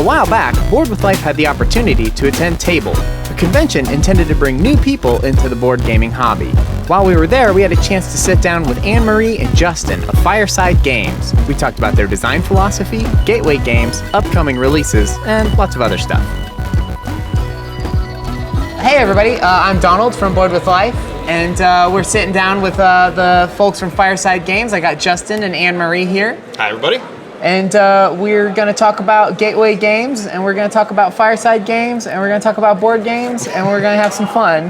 A while back, Board with Life had the opportunity to attend T.A.B.L.E, a convention intended to bring new people into the board gaming hobby. While we were there, we had a chance to sit down with Anne-Marie and Justin of Fireside Games. We talked about their design philosophy, gateway games, upcoming releases, and lots of other stuff. Hey everybody, I'm Donald from Board with Life, and we're sitting down with the folks from Fireside Games. I got Justin and Anne-Marie here. Hi everybody. And we're going to talk about gateway games, and we're going to talk about Fireside Games, and we're going to talk about board games, and we're going to have some fun.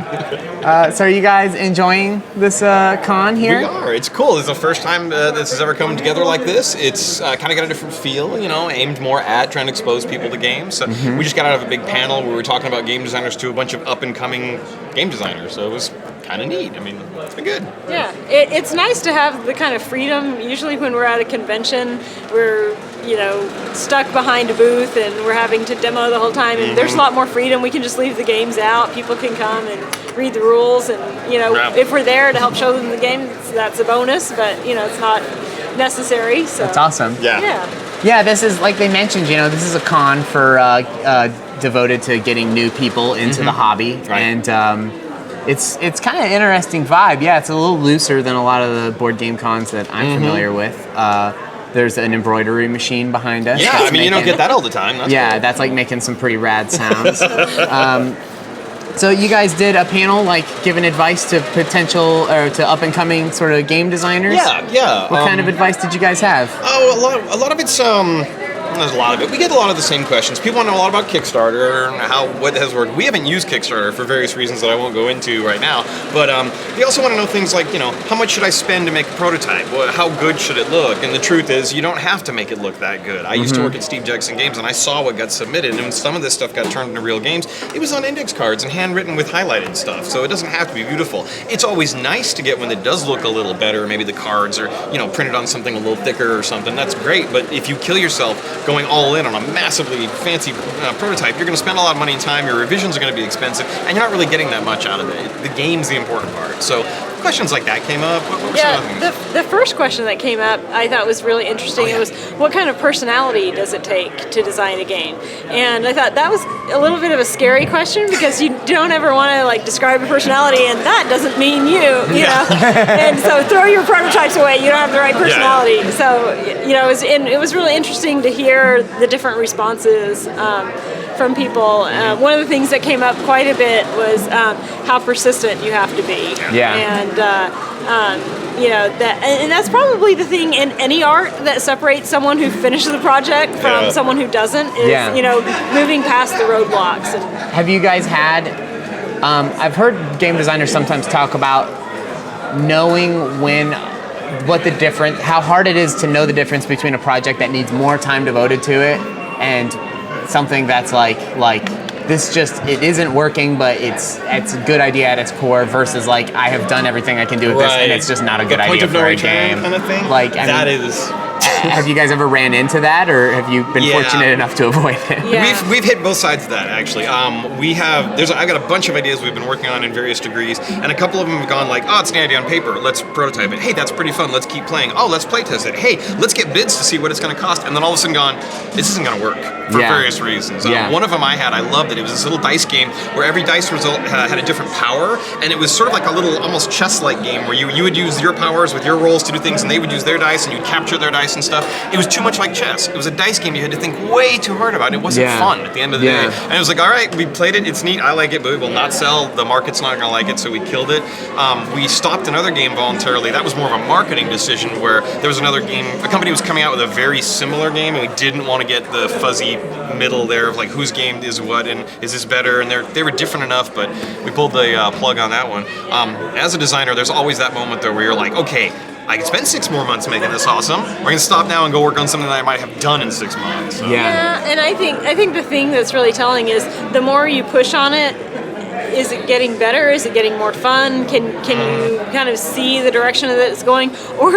So are you guys enjoying this con here? We are. It's cool. This is the first time this has ever come together like this. It's kind of got a different feel, aimed more at trying to expose people to games. So we just got out of a big panel where we were talking about game designers to a bunch of up-and-coming game designers. So it was kind of neat. I mean, it's been good. Yeah, it's nice to have the kind of freedom. Usually when we're at a convention, we're stuck behind a booth and we're having to demo the whole time, and there's a lot more freedom. We can just leave the games out. People can come and read the rules, and if we're there to help show them the game, that's a bonus, but it's not necessary. So that's awesome. Yeah, this is, like they mentioned, this is a con for devoted to getting new people into the hobby. Right. And it's kind of an interesting vibe. Yeah, it's a little looser than a lot of the board game cons that I'm familiar with. There's an embroidery machine behind us. Yeah, I mean, you don't get that all the time. That's cool. That's like making some pretty rad sounds. So you guys did a panel, like giving advice to potential or to up-and-coming sort of game designers? Yeah. What kind of advice did you guys have? Oh, a lot of it's there's a lot of it. We get a lot of the same questions. People want to know a lot about Kickstarter and what has worked. We haven't used Kickstarter for various reasons that I won't go into right now. But they also want to know things like, how much should I spend to make a prototype? How good should it look? And the truth is, you don't have to make it look that good. I used to work at Steve Jackson Games, and I saw what got submitted. And when some of this stuff got turned into real games, it was on index cards and handwritten with highlighted stuff. So it doesn't have to be beautiful. It's always nice to get when it does look a little better. Maybe the cards are, printed on something a little thicker or something. That's great. But if you kill yourself going all in on a massively fancy prototype, you're going to spend a lot of money and time, your revisions are going to be expensive, and you're not really getting that much out of it. The game's the important part. So questions like that came up. What were some other things? The first question that came up I thought was really interesting. It was, what kind of personality does it take to design a game? And I thought that was a little bit of a scary question, because you don't ever want to describe a personality, and that doesn't mean you know. And so throw your prototypes away. You don't have the right personality. Yeah. So it was really interesting to hear the different responses from people. One of the things that came up quite a bit was how persistent you have to be. Yeah. And that's probably the thing in any art that separates someone who finishes the project from someone who doesn't, is moving past the roadblocks. Have you guys had, I've heard game designers sometimes talk about knowing how hard it is to know the difference between a project that needs more time devoted to it and something that's like this it isn't working, but it's a good idea at its core, versus I have done everything I can do with this, and it's just not a good idea for a game. Kind of thing. Have you guys ever ran into that, or have you been fortunate enough to avoid it? Yeah. We've hit both sides of that, actually. I've got a bunch of ideas we've been working on in various degrees, and a couple of them have gone it's an idea on paper, let's prototype it. Hey, that's pretty fun, let's keep playing. Oh, let's play test it. Hey, let's get bids to see what it's going to cost. And then all of a sudden gone, this isn't going to work for various reasons. One of them I loved it. It was this little dice game where every dice result had a different power, and it was sort of like a little almost chess-like game where you would use your powers with your rolls to do things, and they would use their dice, and you'd capture their dice and stuff. It was too much like chess. It was a dice game you had to think way too hard about. It wasn't fun at the end of the day. And it was all right, we played it, it's neat, I like it, but it will not sell. The market's not going to like it, so we killed it. We stopped another game voluntarily. That was more of a marketing decision, where there was another game, a company was coming out with a very similar game, and we didn't want to get the fuzzy middle there of whose game is what, and is this better, and they were different enough, but we pulled the plug on that one. As a designer, there's always that moment though where you're like, okay, I can spend 6 more months making this awesome. We're going to stop now and go work on something that I might have done in 6 months. So. Yeah, and I think the thing that's really telling is the more you push on it, is it getting better? Is it getting more fun? Can you kind of see the direction that it's going? Or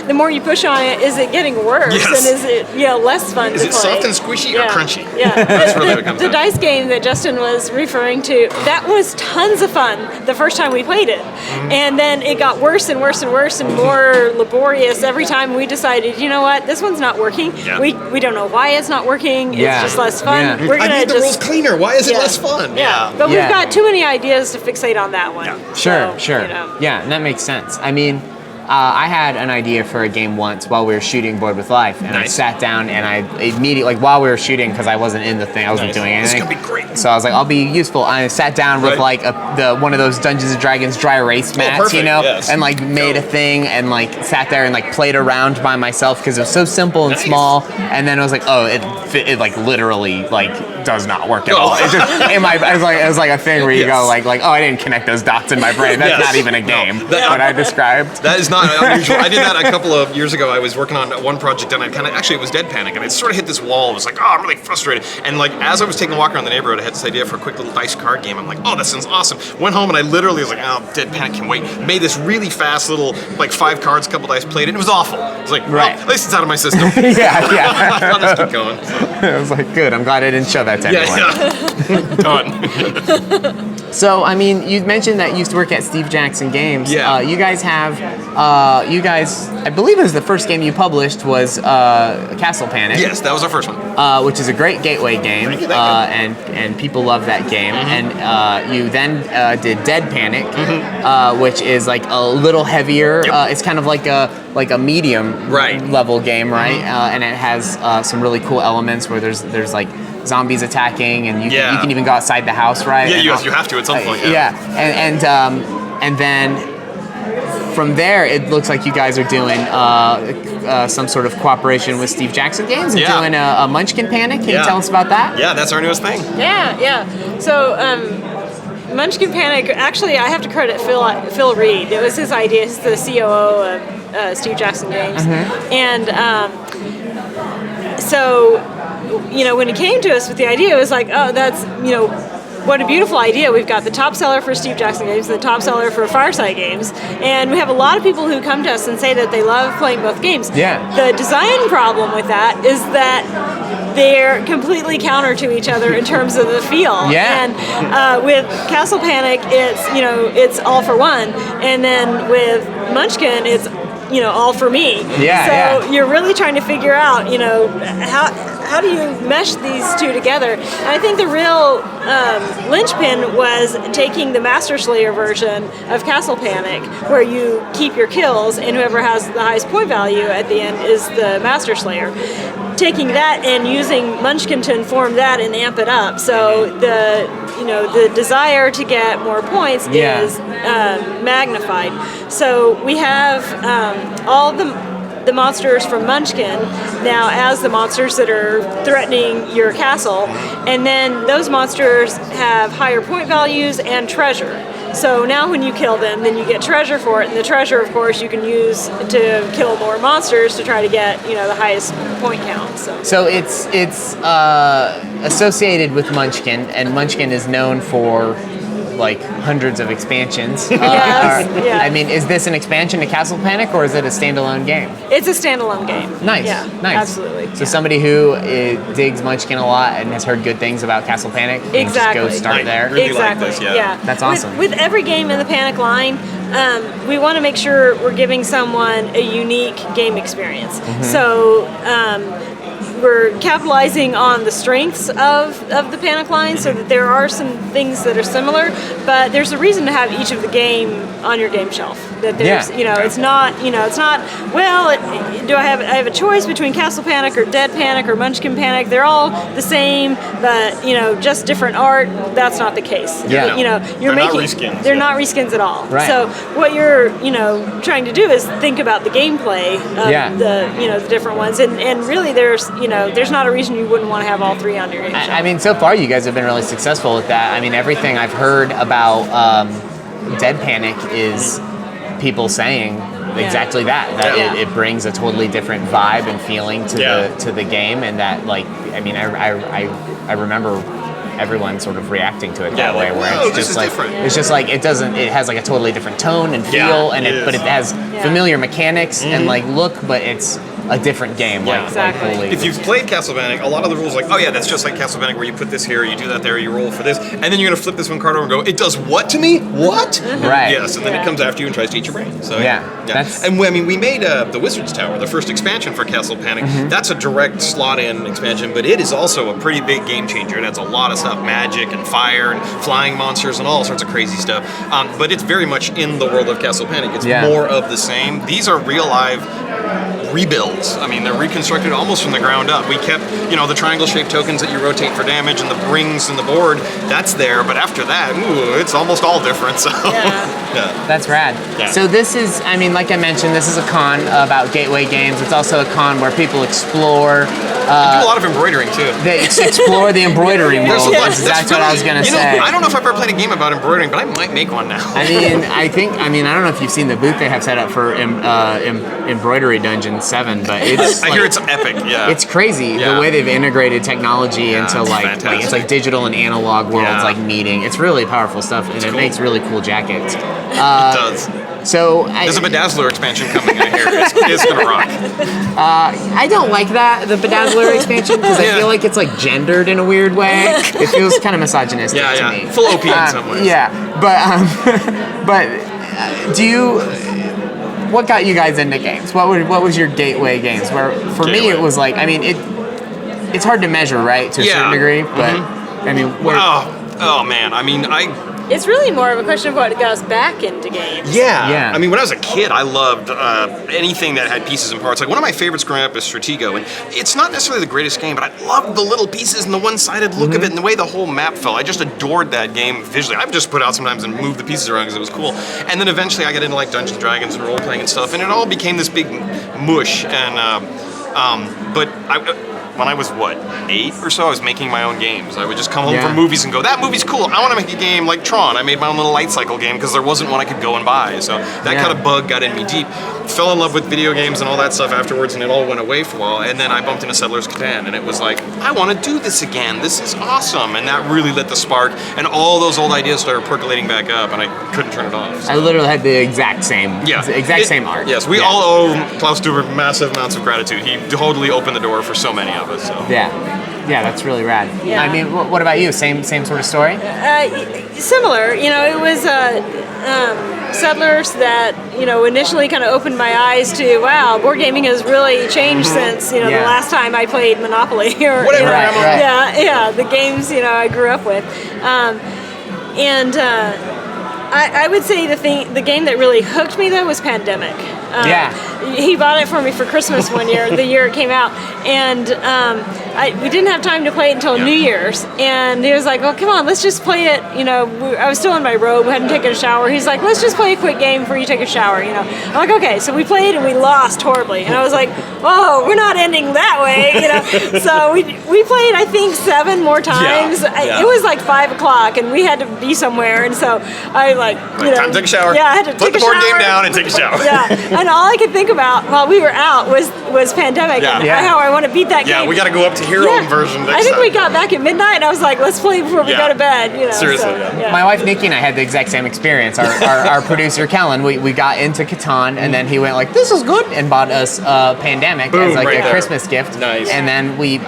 the more you push on it, is it getting worse? Yes. And is it less fun to play? Is it soft and squishy or crunchy? Yeah. That's really what it comes The down to. dice game that Justin was referring to, that was tons of fun the first time we played it. And then it got worse and worse and worse and more laborious every time we decided, you know what, this one's not working. Yeah. We don't know why it's not working. Yeah. It's just less fun. Yeah. We're I gonna need the rules cleaner. Why is it less fun? Yeah. But Yeah. we've got too many ideas to fixate on that one. Yeah. Sure, So, sure. you know. Yeah, and that makes sense. I mean, I had an idea for a game once while we were shooting Board with Life, and I Nice. sat down and I immediately, like while we were shooting, because I wasn't in the thing, I wasn't Nice. doing This is anything. gonna be great. So I was like, I'll be useful. I sat down with Right. like one of those Dungeons and Dragons dry erase mats, perfect, you know, yes. and like made a thing and like sat there and like played around by myself because it was so simple and Nice. small. And then I was like, oh, it like literally like does not work at Oh. all. It just it was like a thing where you go Yes. like oh, I didn't connect those dots in my brain. That's Yes. not even a No. game. That- What I described. That is not unusual. I did that a couple of years ago. I was working on one project and I it was Dead Panic, and it sort of hit this wall. I was like, oh, I'm really frustrated. And like as I was taking a walk around the neighborhood, I had this idea for a quick little dice card game. I'm like, oh, that sounds awesome. Went home and I literally was like, oh, Dead Panic can wait. Made this really fast little like 5 cards, couple dice, played it. And it was awful. I was like, Right. well, at least it's out of my system. yeah. I'll just keep going. I was like, good. I'm glad I didn't show that to anyone. Yeah. Done. So, I mean, you mentioned that you used to work at Steve Jackson Games. Yeah. You guys have, I believe it was the first game you published was Castle Panic. Yes, that was our first one. Which is a great gateway game, Thank you, thank and people love that game. Mm-hmm. And you then did Dead Panic, which is like a little heavier. Yep. It's kind of like a medium Right. level game, right? And it has some really cool elements where there's like zombies attacking, and you can even go outside the house, right? Yeah, And you have to at some point. yeah, and then from there, it looks like you guys are doing some sort of cooperation with Steve Jackson Games and Yeah. doing a Munchkin Panic. Can you Yeah. tell us about that? Yeah, that's our newest thing. Yeah. So, Munchkin Panic, actually, I have to credit Phil Reed. It was his idea. He's the COO of Steve Jackson Games. And so, when he came to us with the idea, it was like, oh, that's, what a beautiful idea. We've got the top seller for Steve Jackson Games and the top seller for Fireside Games. And we have a lot of people who come to us and say that they love playing both games. Yeah. The design problem with that is that they're completely counter to each other in terms of the feel. Yeah. And with Castle Panic, it's all for one. And then with Munchkin, it's all for me. Yeah, So you're really trying to figure out, how do you mesh these two together? And I think the real linchpin was taking the Master Slayer version of Castle Panic, where you keep your kills, and whoever has the highest point value at the end is the Master Slayer. Taking that and using Munchkin to inform that and amp it up. So the desire to get more points is magnified. So we have all the monsters from Munchkin now as the monsters that are threatening your castle, and then those monsters have higher point values and treasure. So now when you kill them, then you get treasure for it, and the treasure, of course, you can use to kill more monsters to try to get the highest point count. So it's associated with Munchkin, and Munchkin is known for like hundreds of expansions. Yes, yeah. I mean, is this an expansion to Castle Panic, or is it a standalone game? It's a standalone game. Nice, Yeah, nice. absolutely. So somebody who digs Munchkin a lot and has heard good things about Castle Panic, can Exactly. just go start Right. there. Really like Exactly. this, yeah. That's awesome. With every game in the Panic line, we want to make sure we're giving someone a unique game experience. Mm-hmm. So we're capitalizing on the strengths of the Panic line, so that there are some things that are similar, but there's a reason to have each of the game on your game shelf. That there's, it's not, well, do I have a choice between Castle Panic or Dead Panic or Munchkin Panic? They're all the same, but just different art. That's not the case. Yeah. You're They're not making reskins, they're yeah. not reskins at all. Right. So what you're trying to do is think about the gameplay of the different ones, and really there's not a reason you wouldn't want to have all three on your game shelf. I mean, so far you guys have been really successful with that. I mean, everything I've heard about Dead Panic is people saying exactly that Yeah. it brings a totally different vibe and feeling to Yeah. the game, and that I remember everyone sort of reacting to it Yeah, that way, like, where whoa, it's this just is like different. it's just like it has like a totally different tone and feel, Yeah, and but it has familiar mechanics and like look, but it's a different game. Yeah. Like, Exactly. fully. If you've played Castlevania, a lot of the rules like, oh yeah, that's just like Castlevania where you put this here, you do that there, you roll for this, and then you're gonna flip this one card over and go, it does what to me? What? Right. Yes, and then Yeah. it comes after you and tries to eat your brain. So That's- and I mean, we made the Wizard's Tower, the first expansion for Castle Panic. That's a direct slot-in expansion, but it is also a pretty big game changer. It adds a lot of stuff, magic and fire and flying monsters and all sorts of crazy stuff. But it's very much in the world of Castle Panic. It's more of the same. These are real live rebuilds. I mean, they're reconstructed almost from the ground up. We kept, the triangle-shaped tokens that you rotate for damage and the rings in the board. That's there, but after that, it's almost all different. So, That's rad. Yeah. So this is, I mean, like I mentioned, this is a con about gateway games. It's also a con where people explore. do a lot of embroidering too. They explore the embroidering There's world. a lot- That's what I was gonna say. I don't know if I've ever played a game about embroidering, but I might make one now. I don't know if you've seen the booth they have set up for Embroidery Dungeon 7, but it's I hear it's epic. Yeah, it's crazy Yeah. the way they've integrated technology into it's like fantastic. it's like digital and analog worlds Yeah. like meeting. It's really powerful stuff, and it cool. makes really cool jackets. it does. So There's a Bedazzler expansion coming. I hear it's gonna rock. I don't like the Bedazzler expansion because I feel like it's like gendered in a weird way. It feels kind of misogynistic to me. Full OP in some ways. Yeah, but do you? What got you guys into games? What was your gateway games? Where for me it was like, I mean, it's hard to measure, right, to a certain degree, but I mean, Oh man, I mean, It's really more of a question of what got us back into games. Yeah. I mean, when I was a kid, I loved anything that had pieces and parts. Like one of my favorites growing up is Stratego, and it's not necessarily the greatest game, but I loved the little pieces and the one-sided look of it and the way the whole map felt. I just adored that game visually. I would just put out sometimes and move the pieces around because it was cool. And then eventually I got into like Dungeons and Dragons and role-playing and stuff, and it all became this big mush. And but when I was 8 or so, I was making my own games. I would just come home from movies and go, that movie's cool. I want to make a game like Tron. I made my own little light cycle game because there wasn't one I could go and buy. So that kind of bug got in me deep. Fell in love with video games and all that stuff afterwards, and it all went away for a while. And then I bumped into Settlers of Catan, and it was like, I want to do this again. This is awesome. And that really lit the spark, and all those old ideas started percolating back up, and I couldn't turn it off. So. I literally had the exact same same art. Yes, we all owe Klaus Dubert massive amounts of gratitude. He totally opened the door for so many of us. So. Yeah, that's really rad. Yeah. I mean, what about you? Same sort of story? Similar, it was Settlers that, initially kind of opened my eyes to, wow, board gaming has really changed since, the last time I played Monopoly. Or, Whatever, right. Yeah, the games, I grew up with. I would say the game that really hooked me, though, was Pandemic. He bought it for me for Christmas one year, the year it came out, and we didn't have time to play it until New Year's, and he was like, well, come on, let's just play it, I was still in my robe, hadn't taken a shower. He's like, let's just play a quick game before you take a shower, I'm like, okay, so we played and we lost horribly, and I was like, whoa, we're not ending that way, So we played, I think, 7 more times. It was like 5 o'clock, and we had to be somewhere, and so I time to take a shower. Yeah, I had to put take the a board shower. game down and take a shower. And all I could think about while we were out was Pandemic and how I want to beat that game. Yeah, we got to go up to Hero version next I think time. we got back at midnight, and I was like, let's play before we go to bed. Seriously. My wife Nikki and I had the exact same experience. Our producer Kellen, we got into Catan, and then he went like, "This is good," and bought us Pandemic Boom, as like right a there. Christmas gift. Nice. And then we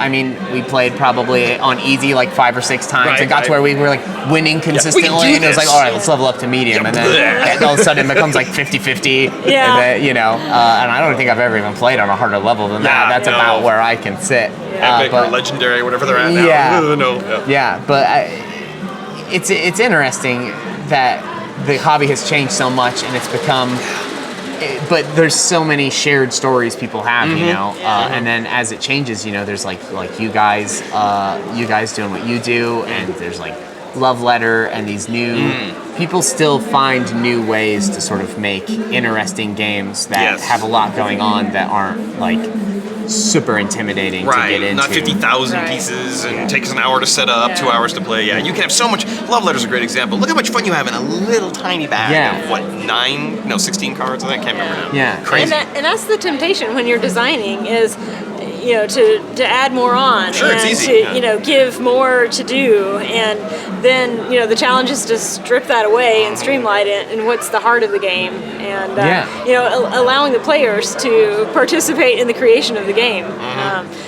played probably on easy like 5 or 6 times, and got to where we were like winning consistently, do and it was like, this. all right, let's level up to medium, and then all of a sudden it becomes like 50-50. And then, and I don't think I've ever even played on a harder level than that. That's about where I can sit. Epic or Legendary, whatever they're at now. But it's interesting that the hobby has changed so much, and it's become. But there's so many shared stories people have, and then as it changes, there's like you guys doing what you do, and there's like Love Letter and these new people still find new ways to sort of make interesting games that have a lot going on that aren't like super intimidating to get into. Not 50,000 pieces and takes an hour to set up, 2 hours to play. Yeah, you can have so much. Love Letter's a great example. Look how much fun you have in a little tiny bag of 16 cards? I can't remember now. Yeah. Crazy. And that's the temptation when you're designing is, to add more on, Sure, and it's easy, to yeah. give more to do, and then the challenge is to strip that away and streamline it and what's the heart of the game, and allowing the players to participate in the creation of the game,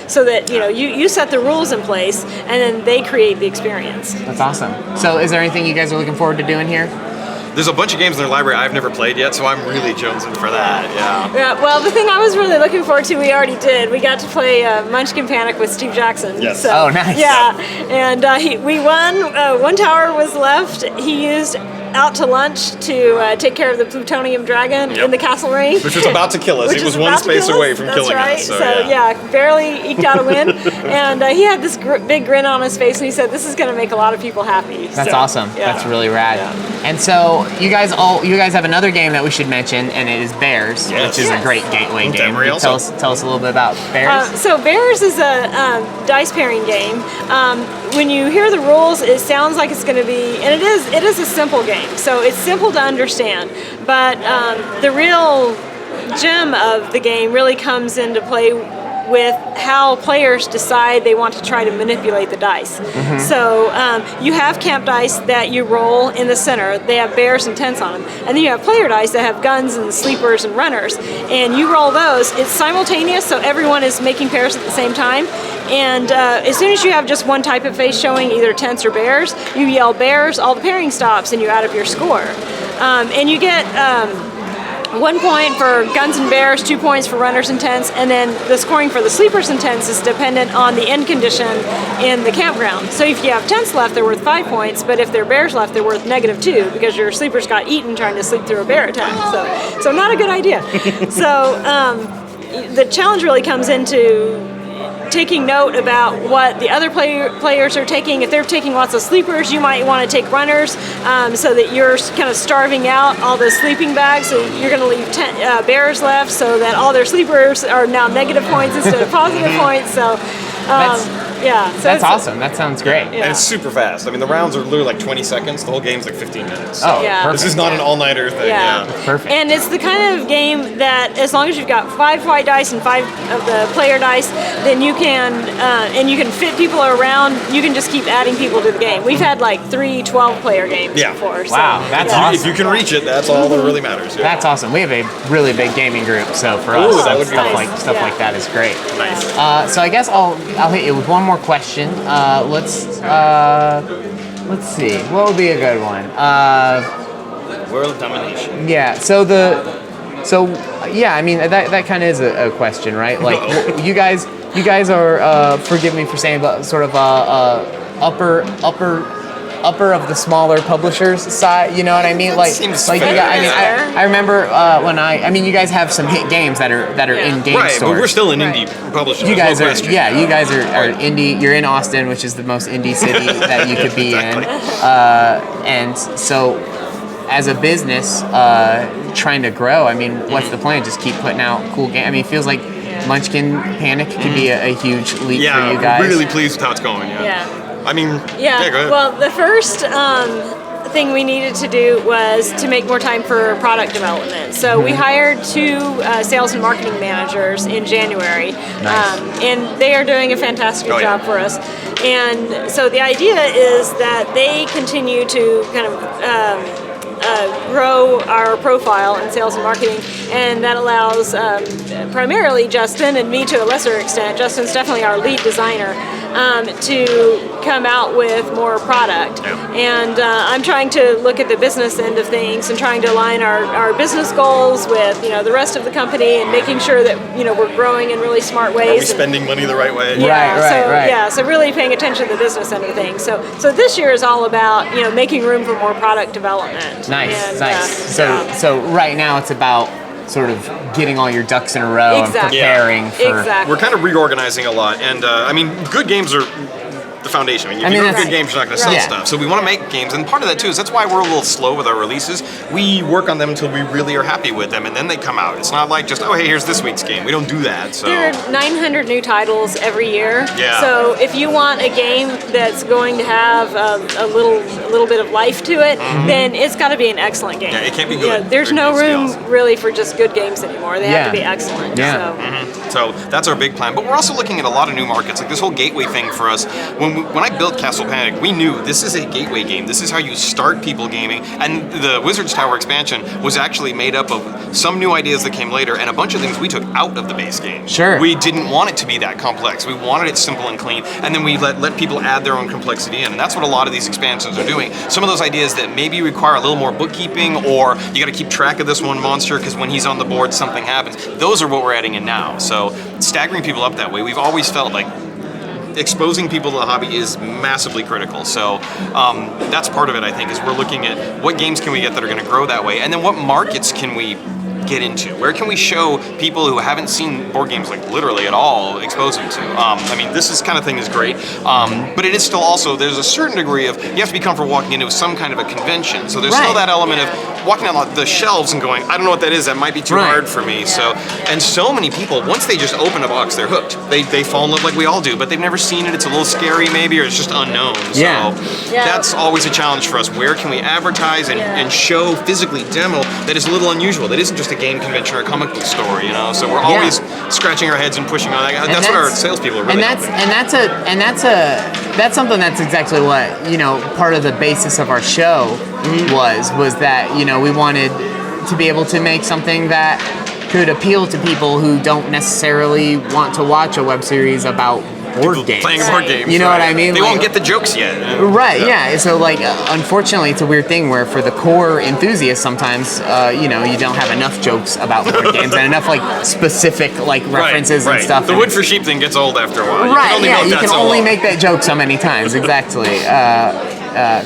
so that you set the rules in place and then they create the experience. That's awesome. So is there anything you guys are looking forward to doing here? There's a bunch of games in their library I've never played yet, so I'm really jonesing for that. Yeah, well, the thing I was really looking forward to, we already did. We got to play Munchkin Panic with Steve Jackson. Yes. So, oh, nice. Yeah, and we won. One tower was left. He used out to lunch to take care of the plutonium dragon in the castle ring. Which was about to kill us. He was one space away from killing us. So barely eked out a win. And he had this big grin on his face, and he said, "This is going to make a lot of people happy." That's awesome. Yeah. That's really rad. Yeah. And so you guys have another game that we should mention, and it is Bears, which is a great gateway game. Tell us a little bit about Bears. So Bears is a dice pairing game. When you hear the rules, it sounds like it's going to be, and it is a simple game. So it's simple to understand, but the real gem of the game really comes into play with how players decide they want to try to manipulate the dice. So you have camp dice that you roll in the center. They have bears and tents on them. And then you have player dice that have guns and sleepers and runners. And you roll those. It's simultaneous, so everyone is making pairs at the same time. And as soon as you have just one type of face showing, either tents or bears, you yell bears, all the pairing stops, and you add up your score. And you get 1 point for guns and bears, 2 points for runners and tents, and then the scoring for the sleepers and tents is dependent on the end condition in the campground. So if you have tents left, they're worth 5 points, but if there are bears left, they're worth -2 because your sleepers got eaten trying to sleep through a bear attack. So not a good idea. So the challenge really comes into taking note about what the other players are taking. If they're taking lots of sleepers, you might want to take runners, so that you're kind of starving out all the sleeping bags. So you're going to leave bears left, so that all their sleepers are now negative points instead of positive points. So. That's awesome. That sounds great. And it's super fast. I mean, the rounds are literally like 20 seconds. The whole game's like 15 minutes. So perfect. This is not an all-nighter thing. Perfect. And it's the kind of game that, as long as you've got 5 white dice and 5 of the player dice, then you can fit people around. You can just keep adding people to the game. We've had like 3 12-player games before. So, wow, that's awesome. If you can reach it, that's all that really matters. Yeah. That's awesome. We have a really big gaming group, so for us, that would be stuff like that is great. Nice. So I guess I'll hit you with one more question. Let's see. What would be a good one? World domination. Yeah. I mean that kind of is a question, right? Like you guys are forgive me for saying, but sort of upper of the smaller publishers side, you know what I mean? That seems fair. I remember you guys have some hit games that are in game stores. But we're still an indie publisher. You guys are indie. You're in Austin, which is the most indie city that you could be in, and so as a business trying to grow, I mean, what's the plan? Just keep putting out cool games. I mean, it feels like Munchkin Panic could be a huge leap for you guys. Yeah, really pleased with how it's going. I mean, go ahead. Well, the first thing we needed to do was to make more time for product development. So we hired 2 sales and marketing managers in January, and they are doing a fantastic job for us. And so the idea is that they continue to kind of grow our profile in sales and marketing, and that allows primarily Justin and me to a lesser extent. Justin's definitely our lead designer, to come out with more product. And I'm trying to look at the business end of things and trying to align our business goals with the rest of the company, and making sure that we're growing in really smart ways. Are we spending money the right way? Right. So really paying attention to the business end of things. So this year is all about making room for more product development. Nice. So right now it's about sort of getting all your ducks in a row and preparing for. Exactly. We're kind of reorganizing a lot, and I mean, good games are the foundation. If I mean, you don't have that's- good games, you're not going to sell Right. stuff. So we want to make games, and part of that too is that's why we're a little slow with our releases. We work on them until we really are happy with them, and then they come out. It's not like just, oh, hey, here's this week's game. We don't do that. So There are 900 new titles every year. Yeah. So if you want a game that's going to have a little bit of life to it, then it's got to be an excellent game. Yeah, it can't be good. There's It no needs to be room awesome. really for just good games anymore. They have to be excellent. Yeah. So. So that's our big plan. But we're also looking at a lot of new markets, like this whole gateway thing for us. When I built Castle Panic, we knew this is a gateway game. This is how you start people gaming. And the Wizard's Tower expansion was actually made up of some new ideas that came later and a bunch of things we took out of the base game. Sure. We didn't want it to be that complex. We wanted it simple and clean. And then we let people add their own complexity in. And that's what a lot of these expansions are doing. Some of those ideas that maybe require a little more bookkeeping, or you got to keep track of this one monster because when he's on the board something happens. Those are what we're adding in now. So staggering people up that way, we've always felt like exposing people to the hobby is massively critical. So that's part of it, I think, is we're looking at what games can we get that are going to grow that way, and then what markets can we get into? Where can we show people who haven't seen board games like literally at all, expose them to? I mean, this kind of thing is great, but it is still also, there's a certain degree of, you have to be comfortable walking into some kind of a convention. So there's still Right. that element of walking down the shelves and going, I don't know what that is, that might be too Right. hard for me. So, and so many people, once they just open a box, they're hooked. They fall in love like we all do, but they've never seen it. It's a little scary maybe, or it's just unknown. Yeah. So Yeah. that's always a challenge for us. Where can we advertise and show, physically demo, that is a little unusual, that isn't just a game convention or a comic book store, you know? So we're always scratching our heads and pushing on that. That's what our salespeople are really helping. That's something that's exactly what, part of the basis of our show was that, we wanted to be able to make something that could appeal to people who don't necessarily want to watch a web series about board games. Playing board games. You know what I mean? They Like- won't get the jokes yet. Right, yeah. So, unfortunately, it's a weird thing where for the core enthusiasts, sometimes, you don't have enough jokes about board games and enough, specific, references and stuff. The wood for sheep thing gets old after a while. You can only make that joke so many times, exactly.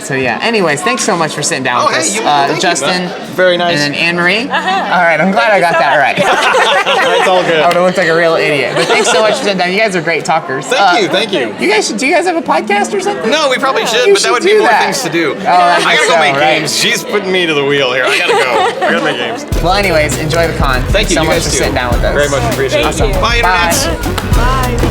So yeah. Anyways, thanks so much for sitting down with us, thank you, Justin. man. Very nice. And then Anne Marie. All right, I'm glad I got that right. It's all good. I would have looked like a real idiot. But thanks so much for sitting down. You guys are great talkers. Thank you. Do you guys have a podcast or something? No, we probably should, You but that would should be do more that. things to do. I I guess gotta go so, make right? games. She's putting me to the wheel here. I gotta go. I gotta make games. Well, anyways, enjoy the con. Thank you. so You much guys for too. sitting down with us. Very much appreciated. Thank you. Bye, Bye. internets. Bye.